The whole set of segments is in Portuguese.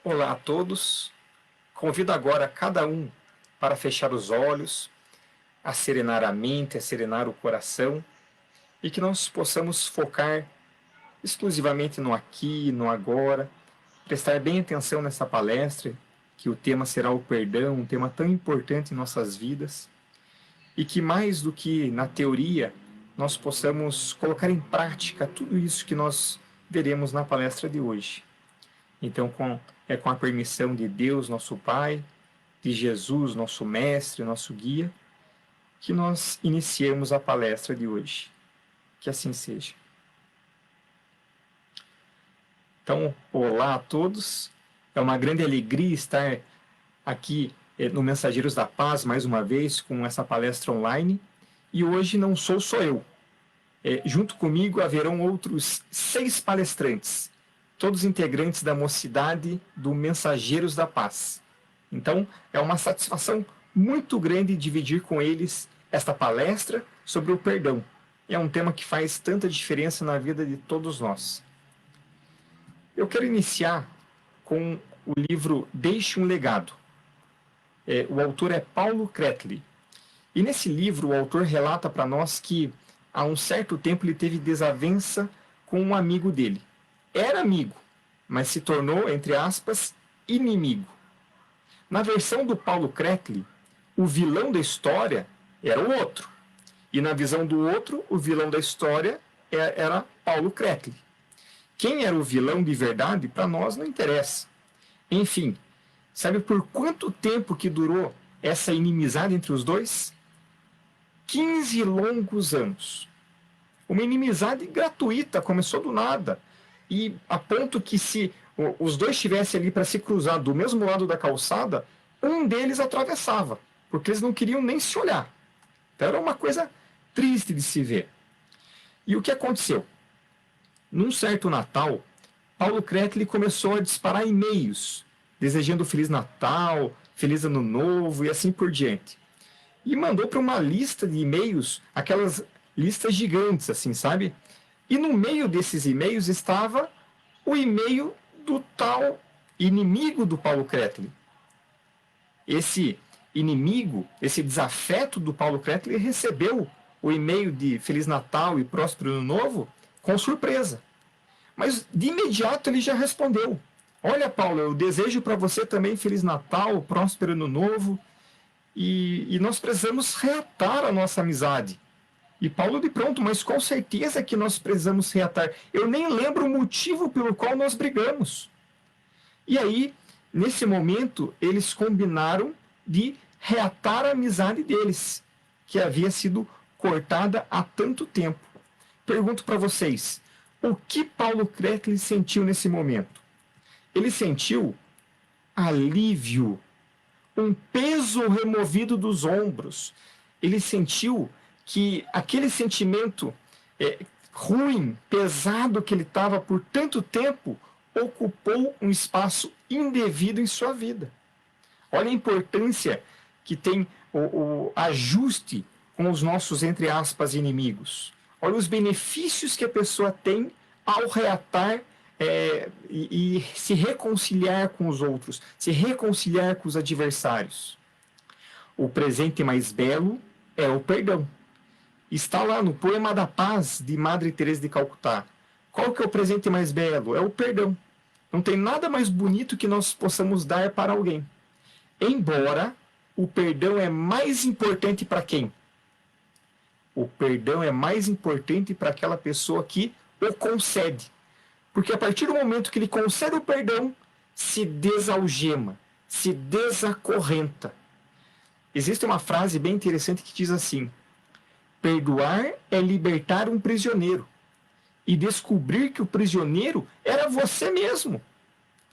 Olá a todos. Convido agora cada um para fechar os olhos, a serenar a mente, a serenar o coração e que nós possamos focar exclusivamente no aqui, no agora, prestar bem atenção nessa palestra, que o tema será o perdão, um tema tão importante em nossas vidas, e que mais do que na teoria, nós possamos colocar em prática tudo isso que nós veremos na palestra de hoje. Então, com a permissão de Deus, nosso Pai, de Jesus, nosso Mestre, nosso Guia, que nós iniciemos a palestra de hoje. Que assim seja. Então, olá a todos. É uma grande alegria estar aqui no Mensageiros da Paz, mais uma vez, com essa palestra online. E hoje não sou só eu. Junto comigo haverão outros 6 palestrantes, todos integrantes da mocidade do Mensageiros da Paz. Então, é uma satisfação muito grande dividir com eles esta palestra sobre o perdão. É um tema que faz tanta diferença na vida de todos nós. Eu quero iniciar com o livro Deixe um Legado. O autor é Paulo Kretli. E nesse livro, o autor relata para nós que, há um certo tempo, ele teve desavença com um amigo dele. Era amigo, mas se tornou, entre aspas, inimigo. Na versão do Paulo Kretli, o vilão da história era o outro. E na visão do outro, o vilão da história era Paulo Kretli. Quem era o vilão de verdade, para nós não interessa. Enfim, sabe por quanto tempo que durou essa inimizade entre os dois? 15 longos anos. Uma inimizade gratuita, começou do nada. E a ponto que se os dois estivessem ali para se cruzar do mesmo lado da calçada, um deles atravessava, porque eles não queriam nem se olhar. Então era uma coisa triste de se ver. E o que aconteceu? Num certo Natal, Paulo Kretli começou a disparar e-mails, desejando Feliz Natal, Feliz Ano Novo e assim por diante. E mandou para uma lista de e-mails, aquelas listas gigantes, assim, sabe? E no meio desses e-mails estava o e-mail do tal inimigo do Paulo Kretli. Esse inimigo, esse desafeto do Paulo Kretli, recebeu o e-mail de Feliz Natal e Próspero Ano Novo com surpresa. Mas de imediato ele já respondeu: olha, Paulo, eu desejo para você também Feliz Natal, Próspero Ano Novo, e nós precisamos reatar a nossa amizade. E Paulo de pronto, mas com certeza que nós precisamos reatar. Eu nem lembro o motivo pelo qual nós brigamos. E aí, nesse momento, eles combinaram de reatar a amizade deles, que havia sido cortada há tanto tempo. Pergunto para vocês, o que Paulo Kretli sentiu nesse momento? Ele sentiu alívio, um peso removido dos ombros. Ele sentiu que aquele sentimento ruim, pesado que ele estava por tanto tempo, ocupou um espaço indevido em sua vida. Olha a importância que tem o ajuste com os nossos, entre aspas, inimigos. Olha os benefícios que a pessoa tem ao reatar e se reconciliar com os outros, se reconciliar com os adversários. O presente mais belo é o perdão. Está lá no Poema da Paz, de Madre Teresa de Calcutá. Qual que é o presente mais belo? É o perdão. Não tem nada mais bonito que nós possamos dar para alguém. Embora o perdão é mais importante para quem? O perdão é mais importante para aquela pessoa que o concede. Porque a partir do momento que ele concede o perdão, se desalgema, se desacorrenta. Existe uma frase bem interessante que diz assim: perdoar é libertar um prisioneiro e descobrir que o prisioneiro era você mesmo.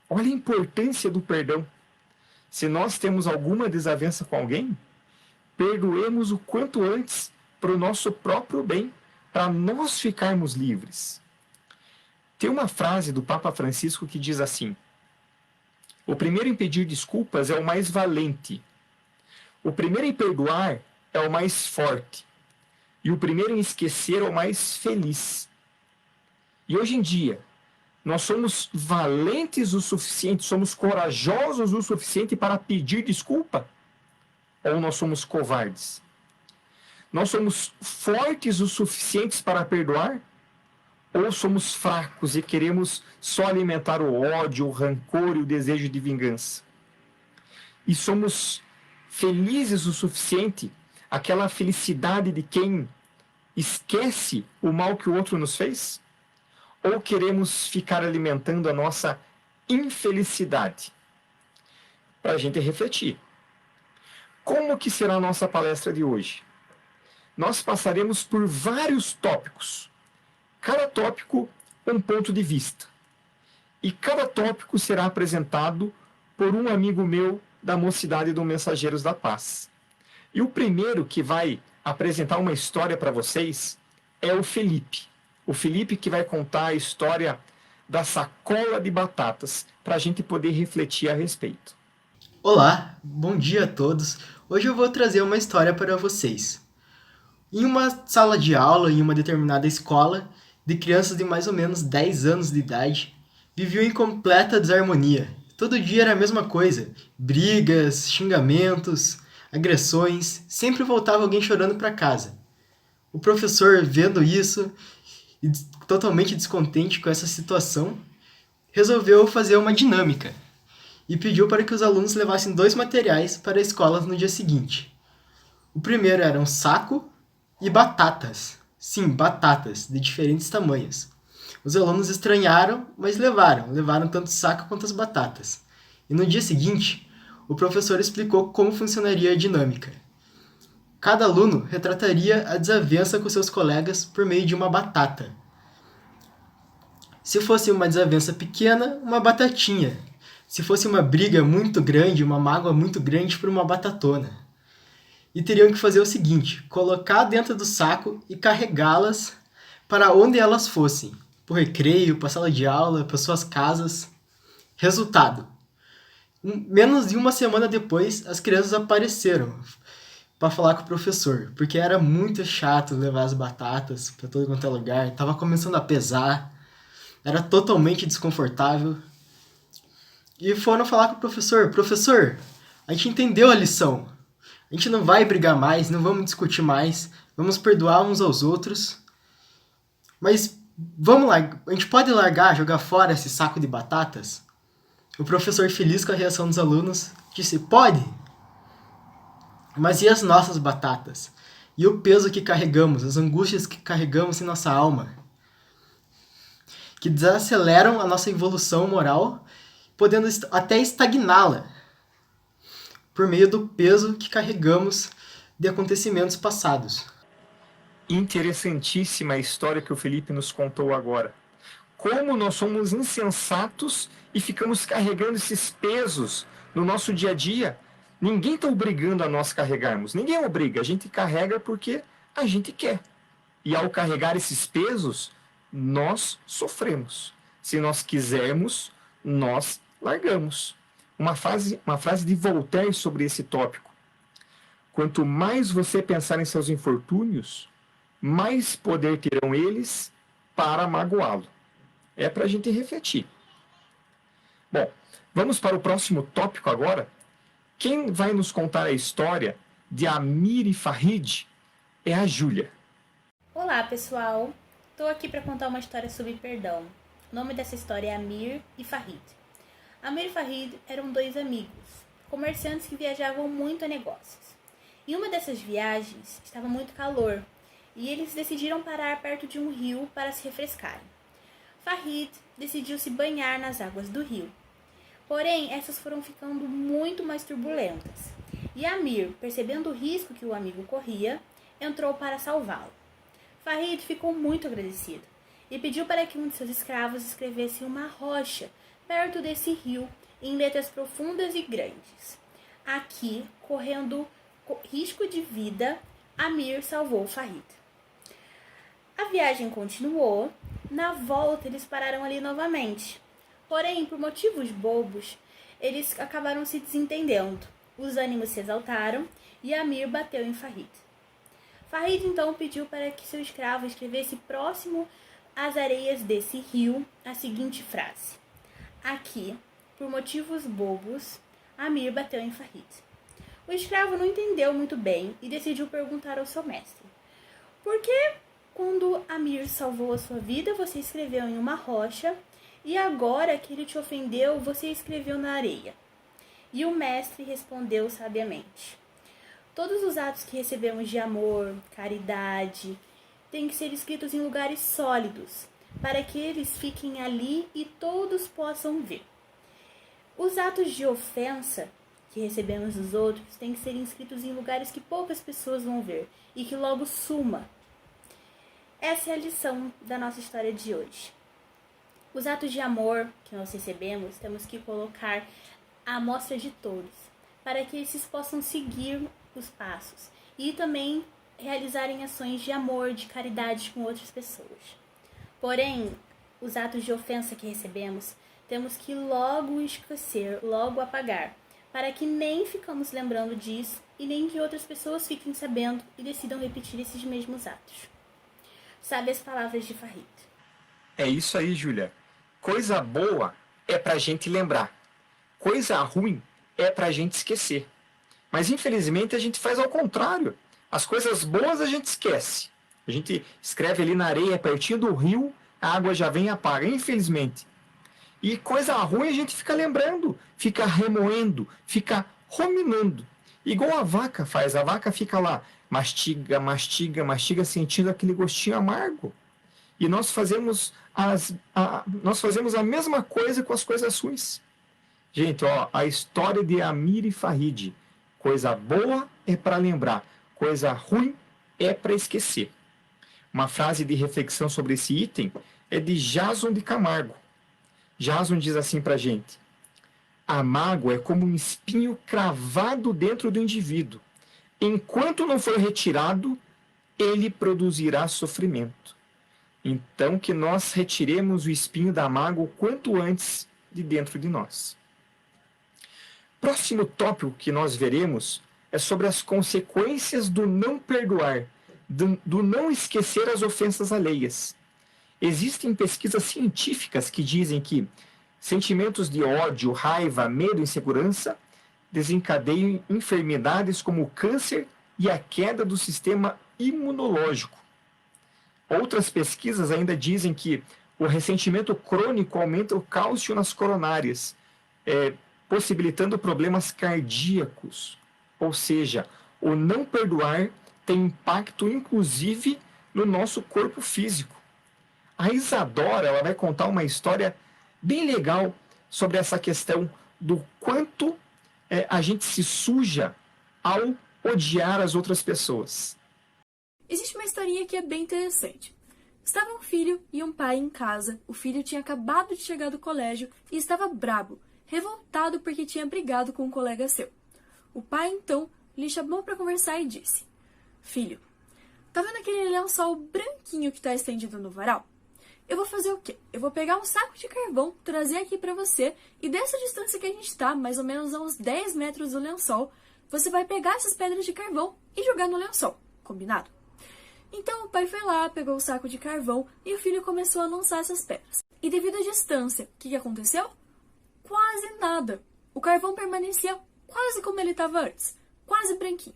Olha a importância do perdão. Se nós temos alguma desavença com alguém, perdoemos o quanto antes para o nosso próprio bem, para nós ficarmos livres. Tem uma frase do Papa Francisco que diz assim: o primeiro em pedir desculpas é o mais valente. O primeiro em perdoar é o mais forte. E o primeiro em esquecer é o mais feliz. E hoje em dia, Nós somos valentes o suficiente, somos corajosos o suficiente para pedir desculpa? Ou nós somos covardes? Nós somos fortes o suficientes para perdoar? Ou somos fracos e queremos só alimentar o ódio, o rancor e o desejo de vingança? E somos felizes o suficiente, aquela felicidade de quem esquece o mal que o outro nos fez? Ou queremos ficar alimentando a nossa infelicidade? Para a gente refletir. Como que será a nossa palestra de hoje? Nós passaremos por vários tópicos. Cada tópico, um ponto de vista. E cada tópico será apresentado por um amigo meu da Mocidade do Mensageiros da Paz. E o primeiro que vai apresentar uma história para vocês é o Felipe. O Felipe que vai contar a história da sacola de batatas, para a gente poder refletir a respeito. Olá, bom dia a todos. Hoje eu vou trazer uma história para vocês. Em uma sala de aula, em uma determinada escola, de crianças de mais ou menos 10 anos de idade, viviam em completa desarmonia. Todo dia era a mesma coisa: brigas, xingamentos, agressões, sempre voltava alguém chorando para casa. O professor, vendo isso e totalmente descontente com essa situação, resolveu fazer uma dinâmica e pediu para que os alunos levassem 2 materiais para a escola no dia seguinte. O primeiro era um saco e batatas. Sim, batatas, de diferentes tamanhos. Os alunos estranharam, mas levaram tanto o saco quanto as batatas. E no dia seguinte, o professor explicou como funcionaria a dinâmica. Cada aluno retrataria a desavença com seus colegas por meio de uma batata. Se fosse uma desavença pequena, uma batatinha. Se fosse uma briga muito grande, uma mágoa muito grande, por uma batatona. E teriam que fazer o seguinte: colocar dentro do saco e carregá-las para onde elas fossem. Para o recreio, para a sala de aula, para suas casas. Resultado: menos de uma semana depois, as crianças apareceram para falar com o professor, porque era muito chato levar as batatas para todo quanto é lugar, estava começando a pesar, era totalmente desconfortável. E foram falar com o professor: professor, a gente entendeu a lição, a gente não vai brigar mais, não vamos discutir mais, vamos perdoar uns aos outros, mas vamos lá, a gente pode largar, jogar fora esse saco de batatas? O professor, feliz com a reação dos alunos, disse: pode. Mas e as nossas batatas? E o peso que carregamos, as angústias que carregamos em nossa alma? Que desaceleram a nossa evolução moral, podendo até estagná-la, por meio do peso que carregamos de acontecimentos passados. Interessantíssima a história que o Felipe nos contou agora. Como nós somos insensatos e ficamos carregando esses pesos no nosso dia a dia. Ninguém está obrigando a nós carregarmos. Ninguém obriga. A gente carrega porque a gente quer. E ao carregar esses pesos, nós sofremos. Se nós quisermos, nós largamos. Uma frase de Voltaire sobre esse tópico. Quanto mais você pensar em seus infortúnios, mais poder terão eles para magoá-lo. É para a gente refletir. Bom, vamos para o próximo tópico agora. Quem vai nos contar a história de Amir e Farid é a Júlia. Olá, pessoal. Estou aqui para contar uma história sobre perdão. O nome dessa história é Amir e Farid. Amir e Farid eram 2 amigos, comerciantes que viajavam muito a negócios. Em uma dessas viagens, estava muito calor e eles decidiram parar perto de um rio para se refrescarem. Farid decidiu se banhar nas águas do rio. Porém, essas foram ficando muito mais turbulentas. E Amir, percebendo o risco que o amigo corria, entrou para salvá-lo. Farid ficou muito agradecido e pediu para que um de seus escravos escrevesse uma rocha perto desse rio, em letras profundas e grandes. Aqui, correndo risco de vida, Amir salvou Farid. A viagem continuou. Na volta, eles pararam ali novamente. Porém, por motivos bobos, eles acabaram se desentendendo. Os ânimos se exaltaram e Amir bateu em Farid. Farid então pediu para que seu escravo escrevesse próximo às areias desse rio a seguinte frase: aqui, por motivos bobos, Amir bateu em Farid. O escravo não entendeu muito bem e decidiu perguntar ao seu mestre: por que, quando Amir salvou a sua vida, você escreveu em uma rocha e agora que ele te ofendeu, você escreveu na areia? E o mestre respondeu sabiamente: todos os atos que recebemos de amor, caridade, têm que ser escritos em lugares sólidos, para que eles fiquem ali e todos possam ver. Os atos de ofensa que recebemos dos outros têm que ser inscritos em lugares que poucas pessoas vão ver e que logo suma. Essa é a lição da nossa história de hoje. Os atos de amor que nós recebemos temos que colocar à amostra de todos, para que esses possam seguir os passos e também realizarem ações de amor, de caridade com outras pessoas. Porém, os atos de ofensa que recebemos, temos que logo esquecer, logo apagar, para que nem ficamos lembrando disso e nem que outras pessoas fiquem sabendo e decidam repetir esses mesmos atos. Sabe as palavras de Farid? É isso aí, Júlia. Coisa boa é pra gente lembrar. Coisa ruim é pra gente esquecer. Mas infelizmente a gente faz ao contrário. As coisas boas a gente esquece. A gente escreve ali na areia, pertinho do rio, a água já vem e apaga, infelizmente. E coisa ruim a gente fica lembrando, fica remoendo, fica ruminando. Igual a vaca faz, a vaca fica lá, mastiga, mastiga, mastiga, sentindo aquele gostinho amargo. E nós fazemos a mesma coisa com as coisas ruins. Gente, ó, a história de Amir e Farid. Coisa boa é para lembrar, coisa ruim é para esquecer. Uma frase de reflexão sobre esse item é de Jason de Camargo. Jason diz assim para a gente: a mágoa é como um espinho cravado dentro do indivíduo. Enquanto não for retirado, ele produzirá sofrimento. Então, que nós retiremos o espinho da mágoa o quanto antes de dentro de nós. Próximo tópico que nós veremos é sobre as consequências do não perdoar, do não esquecer as ofensas alheias. Existem pesquisas científicas que dizem que sentimentos de ódio, raiva, medo e insegurança desencadeiam enfermidades como o câncer e a queda do sistema imunológico. Outras pesquisas ainda dizem que o ressentimento crônico aumenta o cálcio nas coronárias, possibilitando problemas cardíacos. Ou seja, o não perdoar tem impacto inclusive no nosso corpo físico. A Isadora ela vai contar uma história bem legal sobre essa questão do quanto a gente se suja ao odiar as outras pessoas. Existe uma historinha que é bem interessante. Estava um filho e um pai em casa. O filho tinha acabado de chegar do colégio e estava brabo, revoltado porque tinha brigado com um colega seu. O pai, então, lhe chamou para conversar e disse: filho, tá vendo aquele lençol branquinho que está estendido no varal? Eu vou fazer o quê? Eu vou pegar um saco de carvão, trazer aqui para você, e dessa distância que a gente está, mais ou menos a uns 10 metros do lençol, você vai pegar essas pedras de carvão e jogar no lençol. Combinado? Então o pai foi lá, pegou o saco de carvão e o filho começou a lançar essas pedras. E devido à distância, o que aconteceu? Quase nada. O carvão permanecia quase como ele estava antes, quase branquinho.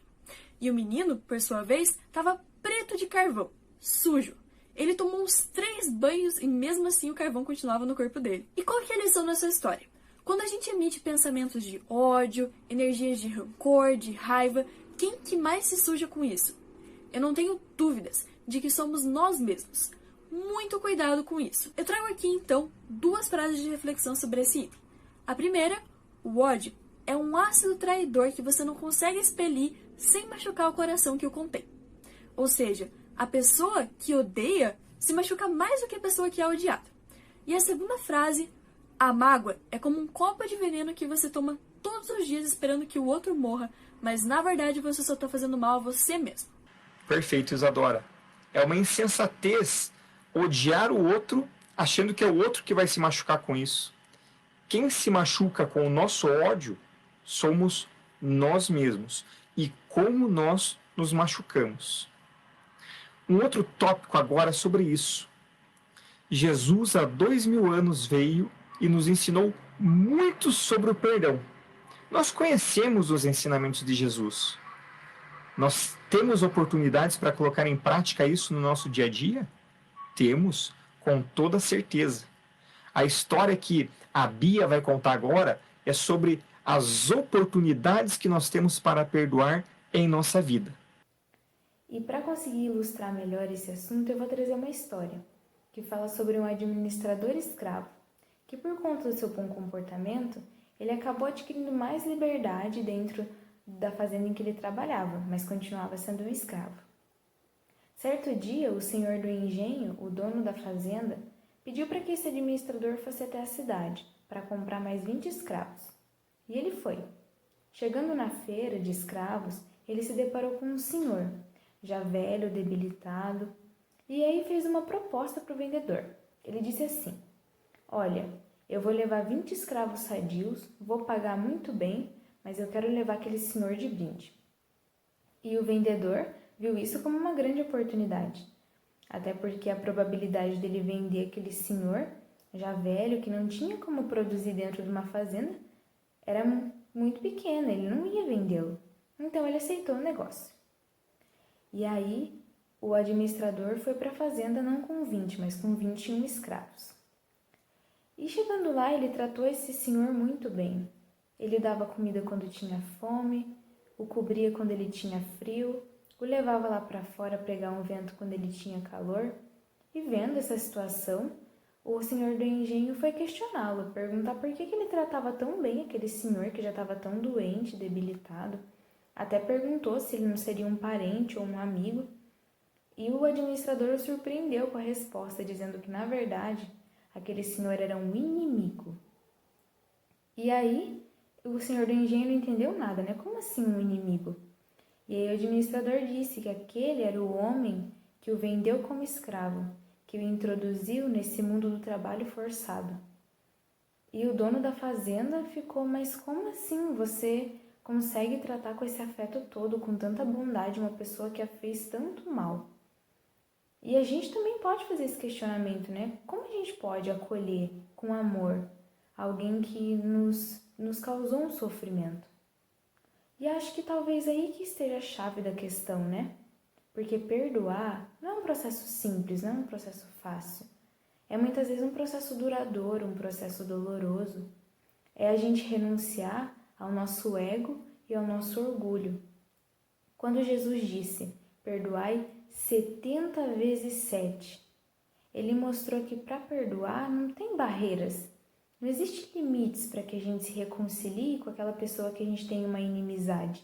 E o menino, por sua vez, estava preto de carvão, sujo. Ele tomou uns 3 banhos e mesmo assim o carvão continuava no corpo dele. E qual que é a lição dessa história? Quando a gente emite pensamentos de ódio, energias de rancor, de raiva, quem que mais se suja com isso? Eu não tenho dúvidas de que somos nós mesmos. Muito cuidado com isso. Eu trago aqui, então, 2 frases de reflexão sobre esse item. A primeira, o ódio é um ácido traidor que você não consegue expelir sem machucar o coração que o contém. Ou seja, a pessoa que odeia se machuca mais do que a pessoa que é odiada. E a segunda frase, a mágoa é como um copo de veneno que você toma todos os dias esperando que o outro morra, mas na verdade você só está fazendo mal a você mesmo. Perfeito, Isadora. É uma insensatez odiar o outro achando que é o outro que vai se machucar com isso. Quem se machuca com o nosso ódio somos nós mesmos. E como nós nos machucamos. Um outro tópico agora sobre isso. Jesus há 2000 anos veio e nos ensinou muito sobre o perdão. Nós conhecemos os ensinamentos de Jesus. Nós temos oportunidades para colocar em prática isso no nosso dia a dia? Temos, com toda certeza. A história que a Bia vai contar agora é sobre as oportunidades que nós temos para perdoar em nossa vida. E para conseguir ilustrar melhor esse assunto, eu vou trazer uma história que fala sobre um administrador escravo, que por conta do seu bom comportamento, ele acabou adquirindo mais liberdade dentro da fazenda em que ele trabalhava, mas continuava sendo um escravo. Certo dia, o senhor do engenho, o dono da fazenda, pediu para que esse administrador fosse até a cidade para comprar mais 20 escravos. E ele foi. Chegando na feira de escravos, ele se deparou com um senhor, já velho, debilitado, e aí fez uma proposta para o vendedor. Ele disse assim: olha, eu vou levar 20 escravos sadios, vou pagar muito bem, mas eu quero levar aquele senhor de brinde. E o vendedor viu isso como uma grande oportunidade, até porque a probabilidade dele vender aquele senhor, já velho, que não tinha como produzir dentro de uma fazenda, era muito pequena, ele não ia vendê-lo. Então ele aceitou o negócio. E aí o administrador foi para a fazenda não com 20, mas com 21 escravos. E chegando lá, ele tratou esse senhor muito bem. Ele dava comida quando tinha fome, o cobria quando ele tinha frio, o levava lá para fora pegar um vento quando ele tinha calor. E vendo essa situação, o senhor do engenho foi questioná-lo, perguntar por que ele tratava tão bem aquele senhor que já estava tão doente, debilitado. Até perguntou se ele não seria um parente ou um amigo. E o administrador o surpreendeu com a resposta, dizendo que, na verdade, aquele senhor era um inimigo. E aí, o senhor do engenho não entendeu nada, né? Como assim um inimigo? E aí o administrador disse que aquele era o homem que o vendeu como escravo, que o introduziu nesse mundo do trabalho forçado. E o dono da fazenda ficou: mas como assim você consegue tratar com esse afeto todo, com tanta bondade, uma pessoa que a fez tanto mal? E a gente também pode fazer esse questionamento, né? Como a gente pode acolher com amor alguém que nos causou um sofrimento? E acho que talvez aí que esteja a chave da questão, né? Porque perdoar não é um processo simples, não é um processo fácil. É muitas vezes um processo duradouro, um processo doloroso. É a gente renunciar ao nosso ego e ao nosso orgulho. Quando Jesus disse: perdoai 70 vezes 7, ele mostrou que para perdoar não tem barreiras, não existe limites para que a gente se reconcilie com aquela pessoa que a gente tem uma inimizade.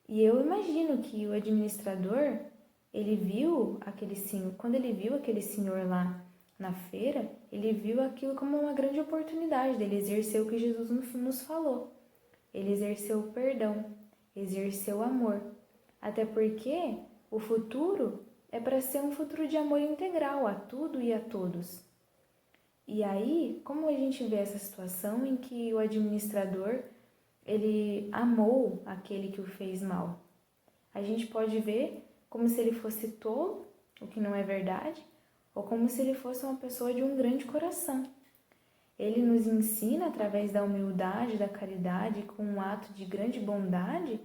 E eu imagino que o administrador, ele viu aquele senhor, quando ele viu aquele senhor lá na feira, ele viu aquilo como uma grande oportunidade dele exercer o que Jesus nos falou. Ele exerceu o perdão, exerceu o amor. Até porque o futuro é para ser um futuro de amor integral a tudo e a todos. E aí, como a gente vê essa situação em que o administrador, ele amou aquele que o fez mal? A gente pode ver como se ele fosse tolo, o que não é verdade, ou como se ele fosse uma pessoa de um grande coração. Ele nos ensina, através da humildade, da caridade, com um ato de grande bondade,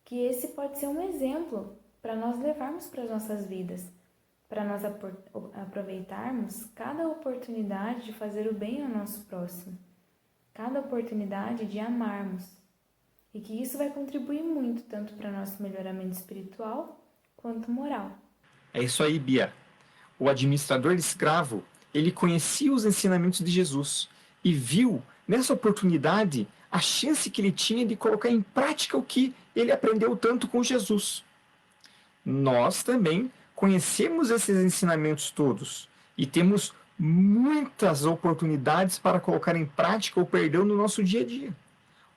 que esse pode ser um exemplo para nós levarmos para as nossas vidas, para nós aproveitarmos cada oportunidade de fazer o bem ao nosso próximo, cada oportunidade de amarmos, e que isso vai contribuir muito, tanto para nosso melhoramento espiritual quanto moral. É isso aí, Bia. O administrador escravo, ele conhecia os ensinamentos de Jesus e viu nessa oportunidade a chance que ele tinha de colocar em prática o que ele aprendeu tanto com Jesus. Nós também conhecemos esses ensinamentos todos e temos muitas oportunidades para colocar em prática o perdão no nosso dia a dia.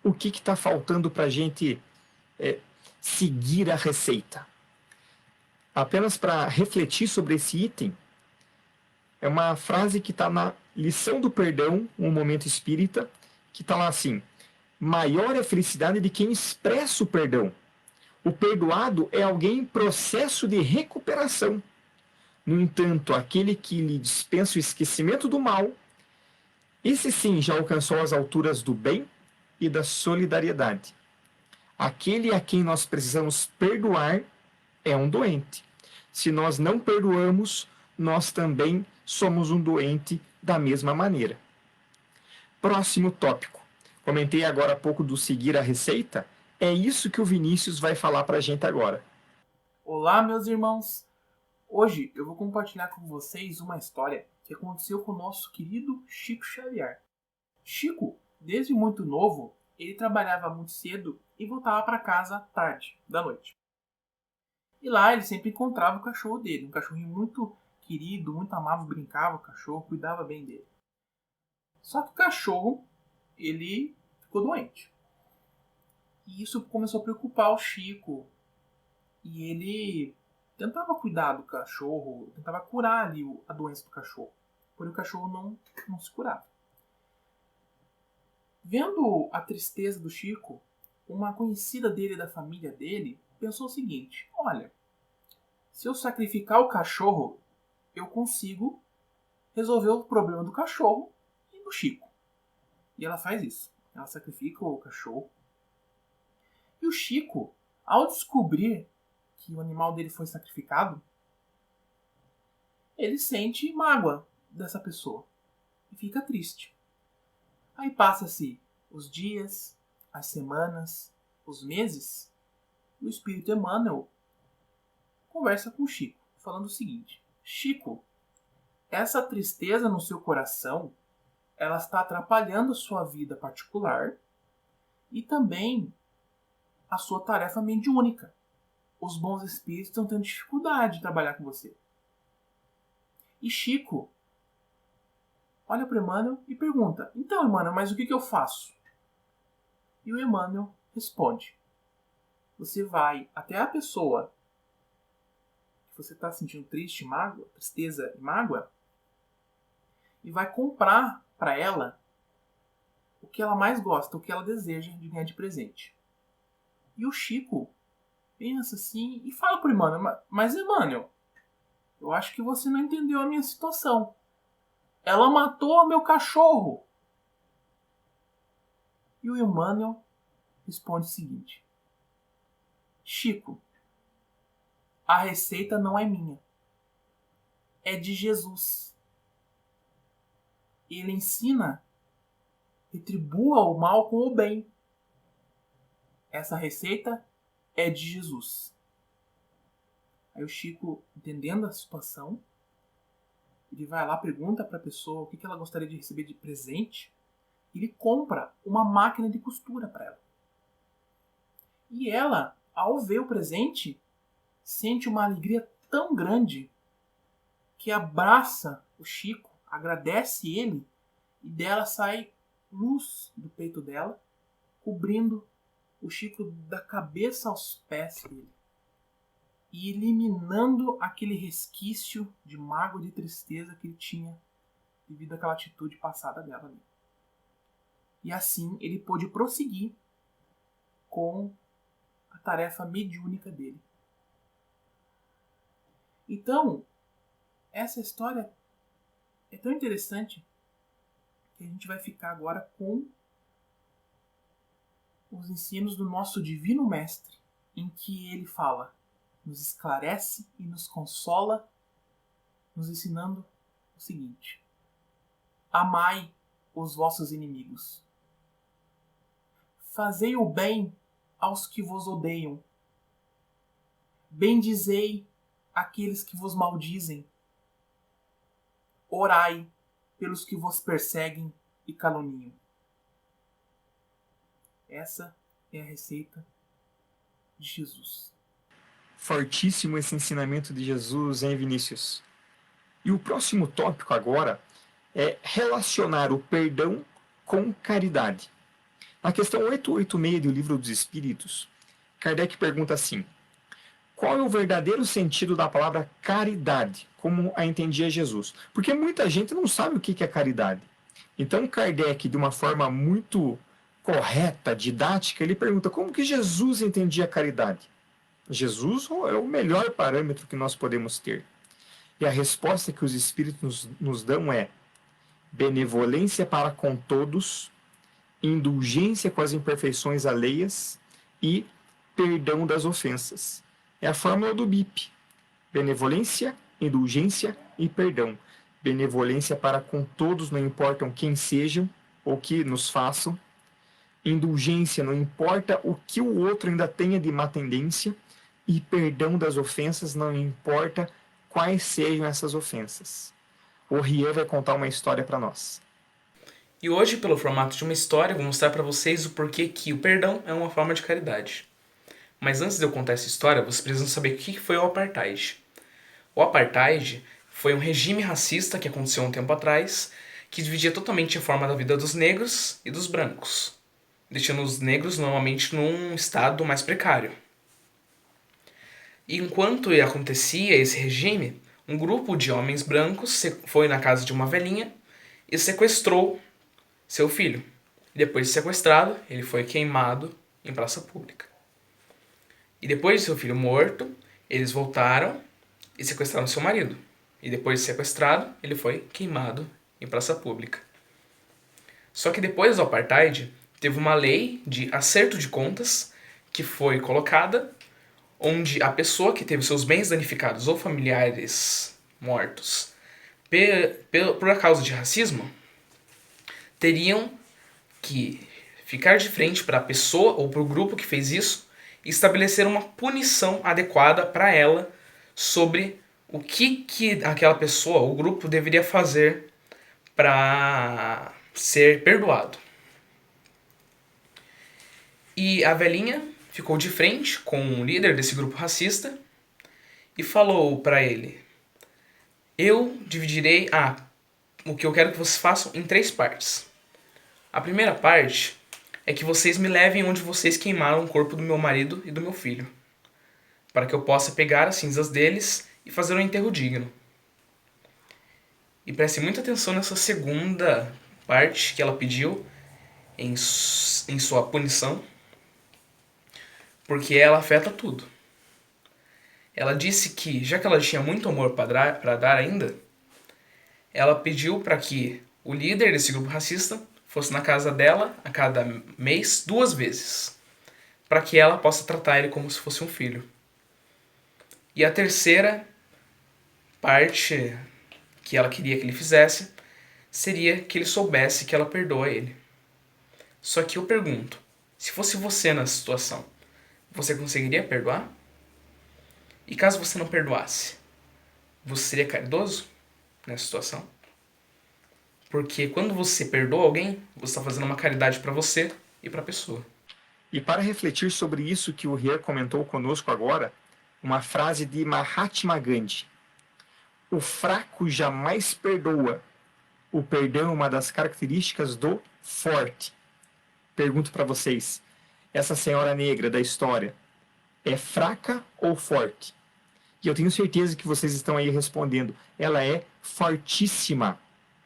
O que está faltando para a gente seguir a receita? Apenas para refletir sobre esse item, é uma frase que está na lição do perdão, um momento espírita, que está lá assim: maior é a felicidade de quem expressa o perdão. O perdoado é alguém em processo de recuperação. No entanto, aquele que lhe dispensa o esquecimento do mal, esse sim já alcançou as alturas do bem e da solidariedade. Aquele a quem nós precisamos perdoar é um doente. Se nós não perdoamos, nós também somos um doente da mesma maneira. Próximo tópico. Comentei agora há pouco do seguir a receita. É isso que o Vinícius vai falar para a gente agora. Olá, meus irmãos! Hoje eu vou compartilhar com vocês uma história que aconteceu com o nosso querido Chico Xavier. Chico, desde muito novo, ele trabalhava muito cedo e voltava para casa tarde da noite. E lá ele sempre encontrava o cachorro dele, um cachorrinho muito querido, muito amável, brincava com o cachorro, cuidava bem dele. Só que o cachorro, ele ficou doente. E isso começou a preocupar o Chico. E ele tentava cuidar do cachorro, tentava curar ali a doença do cachorro. Porém o cachorro não se curava. Vendo a tristeza do Chico, uma conhecida dele da família dele pensou o seguinte: olha, se eu sacrificar o cachorro, eu consigo resolver o problema do cachorro e do Chico. E ela faz isso. Ela sacrifica o cachorro. E o Chico, ao descobrir que o animal dele foi sacrificado, ele sente mágoa dessa pessoa e fica triste. Aí passa-se os dias, as semanas, os meses, e o Espírito Emmanuel conversa com o Chico, falando o seguinte: Chico, essa tristeza no seu coração, ela está atrapalhando a sua vida particular e também a sua tarefa mediúnica. Os bons espíritos estão tendo dificuldade de trabalhar com você. E Chico olha para o Emmanuel e pergunta: então, Emmanuel, mas o que eu faço? E o Emmanuel responde: você vai até a pessoa que você está sentindo triste, mágoa, tristeza e mágoa, e vai comprar para ela o que ela mais gosta, o que ela deseja de ganhar de presente. E o Chico pensa assim e fala para o Emmanuel: mas Emmanuel, eu acho que você não entendeu a minha situação. Ela matou meu cachorro. E o Emmanuel responde o seguinte: Chico, a receita não é minha. É de Jesus. Ele ensina: retribua o mal com o bem. Essa receita é de Jesus. Aí o Chico, entendendo a situação, ele vai lá, pergunta para a pessoa o que ela gostaria de receber de presente. E ele compra uma máquina de costura para ela. E ela, ao ver o presente, sente uma alegria tão grande que abraça o Chico, agradece ele, e dela sai luz do peito dela, cobrindo o Chico da cabeça aos pés dele e eliminando aquele resquício de mágoa e de tristeza que ele tinha devido àquela atitude passada dela ali. E assim ele pôde prosseguir com a tarefa mediúnica dele. Então, essa história é tão interessante que a gente vai ficar agora com os ensinos do nosso Divino Mestre, em que ele fala, nos esclarece e nos consola, nos ensinando o seguinte: amai os vossos inimigos, fazei o bem aos que vos odeiam, bendizei aqueles que vos maldizem, orai pelos que vos perseguem e caluniam. Essa é a receita de Jesus. Fortíssimo esse ensinamento de Jesus, hein, Vinícius? E o próximo tópico agora é relacionar o perdão com caridade. Na questão 886 do Livro dos Espíritos, Kardec pergunta assim: qual é o verdadeiro sentido da palavra caridade, como a entendia Jesus? Porque muita gente não sabe o que é caridade. Então Kardec, de uma forma muito correta, didática, ele pergunta como que Jesus entendia a caridade. Jesus é o melhor parâmetro que nós podemos ter. E a resposta que os Espíritos nos dão é benevolência para com todos, indulgência com as imperfeições alheias e perdão das ofensas. É a fórmula do BIP. Benevolência, indulgência e perdão. Benevolência para com todos, não importam quem sejam ou que nos façam. Indulgência, não importa o que o outro ainda tenha de má tendência. E perdão das ofensas, não importa quais sejam essas ofensas. O Rian vai contar uma história para nós. E hoje, pelo formato de uma história, vou mostrar para vocês o porquê que o perdão é uma forma de caridade. Mas antes de eu contar essa história, vocês precisam saber o que foi o Apartheid. O Apartheid foi um regime racista que aconteceu um tempo atrás, que dividia totalmente a forma da vida dos negros e dos brancos, deixando os negros normalmente num estado mais precário. E enquanto acontecia esse regime, um grupo de homens brancos foi na casa de uma velhinha e sequestrou seu filho. E depois de sequestrado, ele foi queimado em praça pública. E depois de seu filho morto, eles voltaram e sequestraram seu marido. E depois de sequestrado, ele foi queimado em praça pública. Só que depois do Apartheid, teve uma lei de acerto de contas que foi colocada, onde a pessoa que teve seus bens danificados ou familiares mortos por causa de racismo, teriam que ficar de frente para a pessoa ou para o grupo que fez isso e estabelecer uma punição adequada para ela sobre o que aquela pessoa ou grupo deveria fazer para ser perdoado. E a velhinha ficou de frente com o líder desse grupo racista e falou para ele: eu dividirei o que eu quero que vocês façam em 3 partes. A primeira parte é que vocês me levem onde vocês queimaram o corpo do meu marido e do meu filho, para que eu possa pegar as cinzas deles e fazer um enterro digno. E preste muita atenção nessa segunda parte que ela pediu em sua punição, porque ela afeta tudo. Ela disse que, já que ela tinha muito amor para dar ainda, ela pediu para que o líder desse grupo racista fosse na casa dela a cada mês 2 vezes, para que ela possa tratar ele como se fosse um filho. E a terceira parte que ela queria que ele fizesse seria que ele soubesse que ela perdoa ele. Só que eu pergunto, se fosse você nessa situação, você conseguiria perdoar? E caso você não perdoasse, você seria caridoso nessa situação? Porque quando você perdoa alguém, você está fazendo uma caridade para você e para a pessoa. E para refletir sobre isso que o Rian comentou conosco agora, uma frase de Mahatma Gandhi: o fraco jamais perdoa. O perdão é uma das características do forte. Pergunto para vocês, essa senhora negra da história é fraca ou forte? E eu tenho certeza que vocês estão aí respondendo, ela é fortíssima.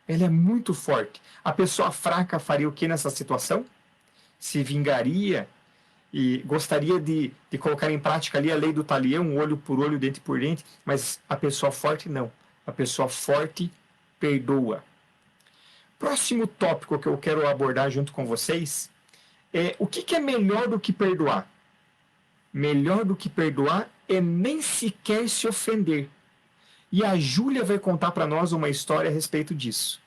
Ela é muito forte. A pessoa fraca faria o que nessa situação? Se vingaria e gostaria de colocar em prática ali a lei do talião, olho por olho, dente por dente, mas a pessoa forte não. A pessoa forte perdoa. Próximo tópico que eu quero abordar junto com vocês é o que é melhor do que perdoar? Melhor do que perdoar é nem sequer se ofender. E a Júlia vai contar para nós uma história a respeito disso.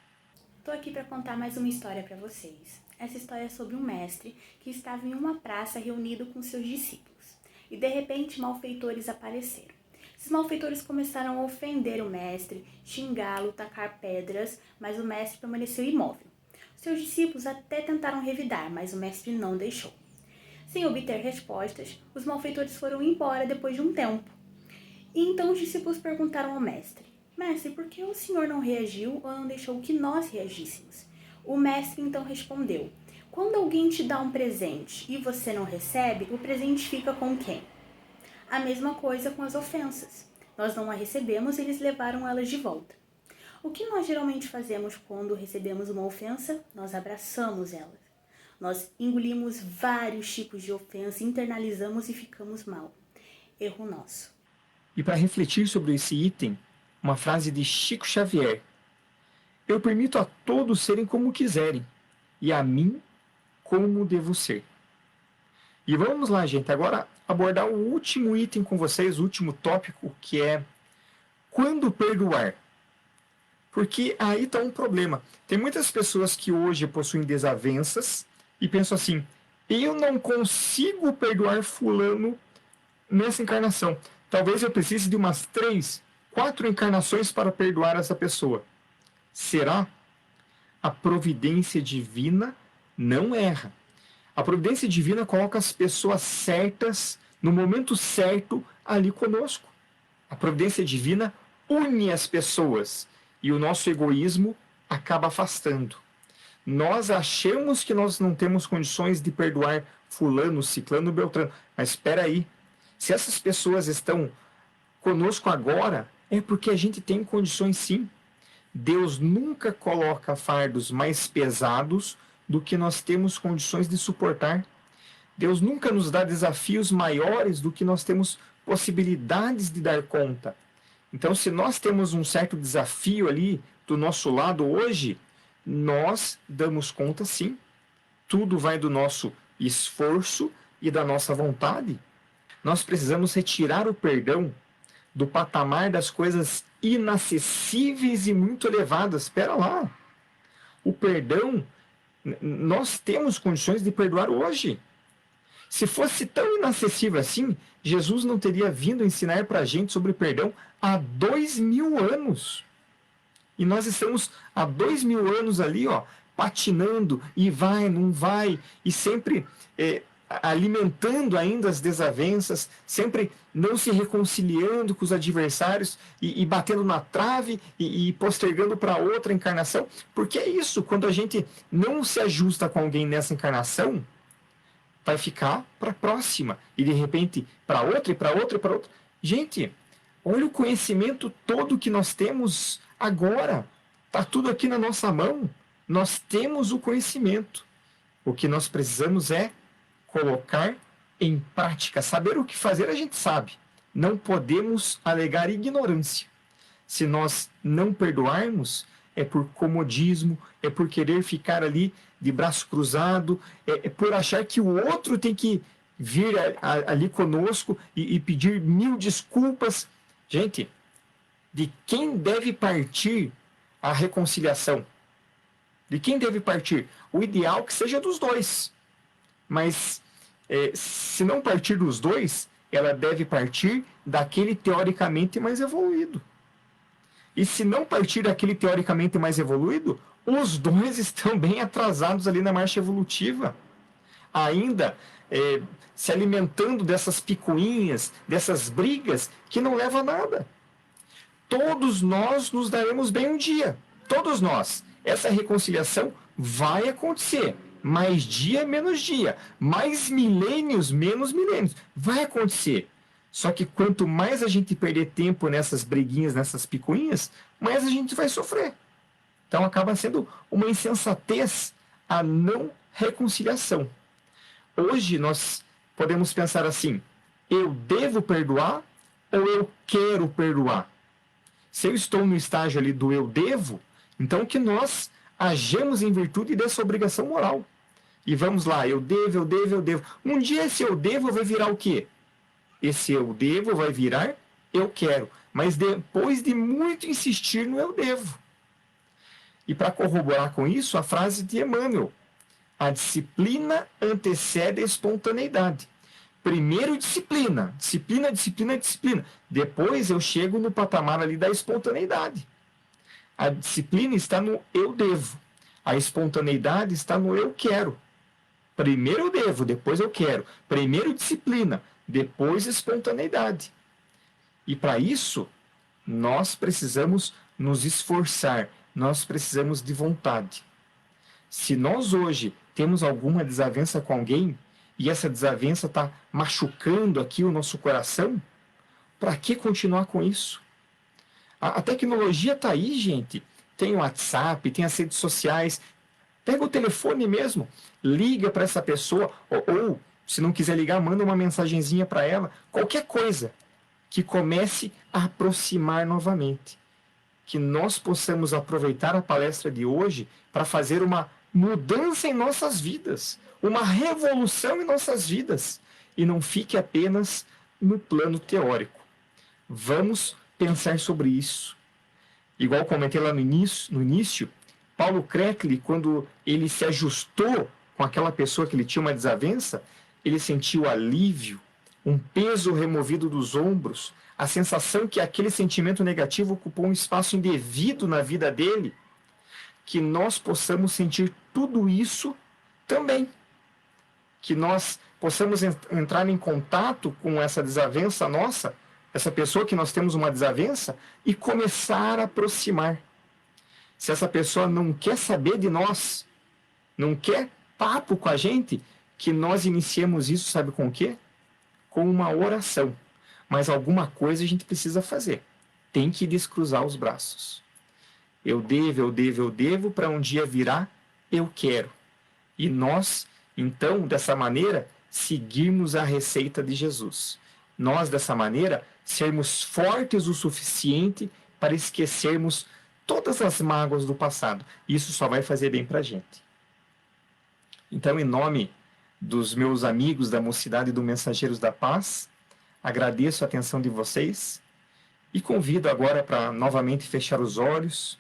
Estou aqui para contar mais uma história para vocês. Essa história é sobre um mestre que estava em uma praça reunido com seus discípulos. E de repente malfeitores apareceram. Esses malfeitores começaram a ofender o mestre, xingá-lo, tacar pedras, mas o mestre permaneceu imóvel. Seus discípulos até tentaram revidar, mas o mestre não deixou. Sem obter respostas, os malfeitores foram embora depois de um tempo. E então os discípulos perguntaram ao mestre: Mestre, por que o senhor não reagiu ou não deixou que nós reagíssemos? O mestre então respondeu: quando alguém te dá um presente e você não recebe, o presente fica com quem? A mesma coisa com as ofensas. Nós não a recebemos e eles levaram elas de volta. O que nós geralmente fazemos quando recebemos uma ofensa? Nós abraçamos elas. Nós engolimos vários tipos de ofensa, internalizamos e ficamos mal. Erro nosso. E para refletir sobre esse item, uma frase de Chico Xavier: eu permito a todos serem como quiserem, e a mim como devo ser. E vamos lá, gente, agora abordar o último item com vocês, o último tópico, que é quando perdoar. Porque aí está um problema. Tem muitas pessoas que hoje possuem desavenças e pensam assim: eu não consigo perdoar fulano nessa encarnação. Talvez eu precise de umas 3, 4 encarnações para perdoar essa pessoa. Será? A providência divina não erra. A providência divina coloca as pessoas certas, no momento certo, ali conosco. A providência divina une as pessoas e o nosso egoísmo acaba afastando. Nós achamos que nós não temos condições de perdoar fulano, ciclano, beltrano. Mas espera aí, se essas pessoas estão conosco agora, é porque a gente tem condições sim. Deus nunca coloca fardos mais pesados do que nós temos condições de suportar. Deus nunca nos dá desafios maiores do que nós temos possibilidades de dar conta. Então, se nós temos um certo desafio ali do nosso lado hoje, nós damos conta sim. Tudo vai do nosso esforço e da nossa vontade. Nós precisamos retirar o perdão do patamar das coisas inacessíveis e muito elevadas. Espera lá. O perdão, nós temos condições de perdoar hoje. Se fosse tão inacessível assim, Jesus não teria vindo ensinar para a gente sobre perdão há 2000 anos. E nós estamos há 2000 anos ali, ó, patinando, e vai, não vai, e sempre alimentando ainda as desavenças, sempre não se reconciliando com os adversários e batendo na trave e postergando para outra encarnação. Porque é isso, quando a gente não se ajusta com alguém nessa encarnação, vai ficar para a próxima, e de repente para outra, e para outra, e para outra. Gente, olha o conhecimento todo que nós temos agora. Está tudo aqui na nossa mão. Nós temos o conhecimento. O que nós precisamos é colocar em prática. Saber o que fazer a gente sabe. Não podemos alegar ignorância. Se nós não perdoarmos, é por comodismo, é por querer ficar ali de braço cruzado, é por achar que o outro tem que vir ali conosco e pedir 1000 desculpas. Gente, de quem deve partir a reconciliação? De quem deve partir? O ideal que seja dos dois. Mas se não partir dos dois, ela deve partir daquele teoricamente mais evoluído. E se não partir daquele teoricamente mais evoluído, os dois estão bem atrasados ali na marcha evolutiva. Ainda se alimentando dessas picuinhas, dessas brigas que não levam a nada. Todos nós nos daremos bem um dia. Todos nós. Essa reconciliação vai acontecer. Mais dia, menos dia. Mais milênios, menos milênios. Vai acontecer. Só que quanto mais a gente perder tempo nessas briguinhas, nessas picuinhas, mais a gente vai sofrer. Então acaba sendo uma insensatez a não reconciliação. Hoje nós podemos pensar assim: eu devo perdoar ou eu quero perdoar? Se eu estou no estágio ali do eu devo, então que nós agemos em virtude dessa obrigação moral. E vamos lá, eu devo, eu devo, eu devo. Um dia esse eu devo vai virar o quê? Esse eu devo vai virar eu quero. Mas depois de muito insistir no eu devo. E para corroborar com isso, a frase de Emmanuel: a disciplina antecede a espontaneidade. Primeiro disciplina, disciplina, disciplina, disciplina. Depois eu chego no patamar ali da espontaneidade. A disciplina está no eu devo. A espontaneidade está no eu quero. Primeiro eu devo, depois eu quero. Primeiro disciplina, depois espontaneidade. E para isso, nós precisamos nos esforçar. Nós precisamos de vontade. Se nós hoje temos alguma desavença com alguém, e essa desavença está machucando aqui o nosso coração, para que continuar com isso? A tecnologia está aí, gente. Tem o WhatsApp, tem as redes sociais. Pega o telefone mesmo, liga para essa pessoa, ou se não quiser ligar, manda uma mensagenzinha para ela. Qualquer coisa que comece a aproximar novamente. que nós possamos aproveitar a palestra de hoje para fazer uma mudança em nossas vidas, uma revolução em nossas vidas, e não fique apenas no plano teórico. Vamos pensar sobre isso. Igual comentei lá no início, Paulo Krekli, quando ele se ajustou com aquela pessoa que ele tinha uma desavença, ele sentiu alívio, um peso removido dos ombros, a sensação que aquele sentimento negativo ocupou um espaço indevido na vida dele, que nós possamos sentir tudo isso também. Que nós possamos entrar em contato com essa desavença nossa, essa pessoa que nós temos uma desavença, e começar a aproximar. Se essa pessoa não quer saber de nós, não quer papo com a gente, que nós iniciemos isso, sabe com o quê? Com uma oração. Mas alguma coisa a gente precisa fazer. Tem que descruzar os braços. Eu devo, para um dia virar, eu quero. E nós, então, dessa maneira, seguirmos a receita de Jesus. Nós, dessa maneira, sermos fortes o suficiente para esquecermos todas as mágoas do passado. Isso só vai fazer bem para a gente. Então, em nome dos meus amigos da Mocidade e do Mensageiros da Paz, agradeço a atenção de vocês e convido agora para novamente fechar os olhos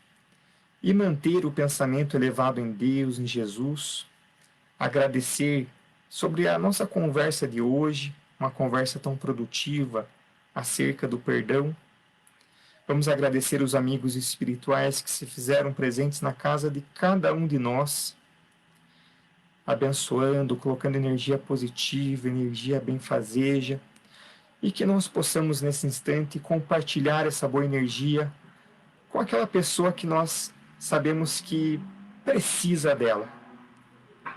e manter o pensamento elevado em Deus, em Jesus, agradecer sobre a nossa conversa de hoje, uma conversa tão produtiva acerca do perdão. Vamos agradecer os amigos espirituais que se fizeram presentes na casa de cada um de nós, abençoando, colocando energia positiva, energia benfazeja, e que nós possamos nesse instante compartilhar essa boa energia com aquela pessoa que nós sabemos que precisa dela.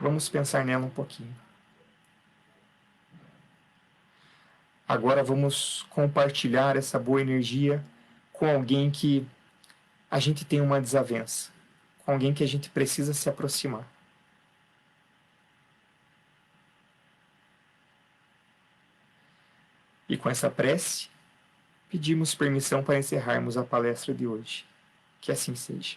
Vamos pensar nela um pouquinho. Agora vamos compartilhar essa boa energia com alguém que a gente tem uma desavença, com alguém que a gente precisa se aproximar. E com essa prece, pedimos permissão para encerrarmos a palestra de hoje. Que assim seja.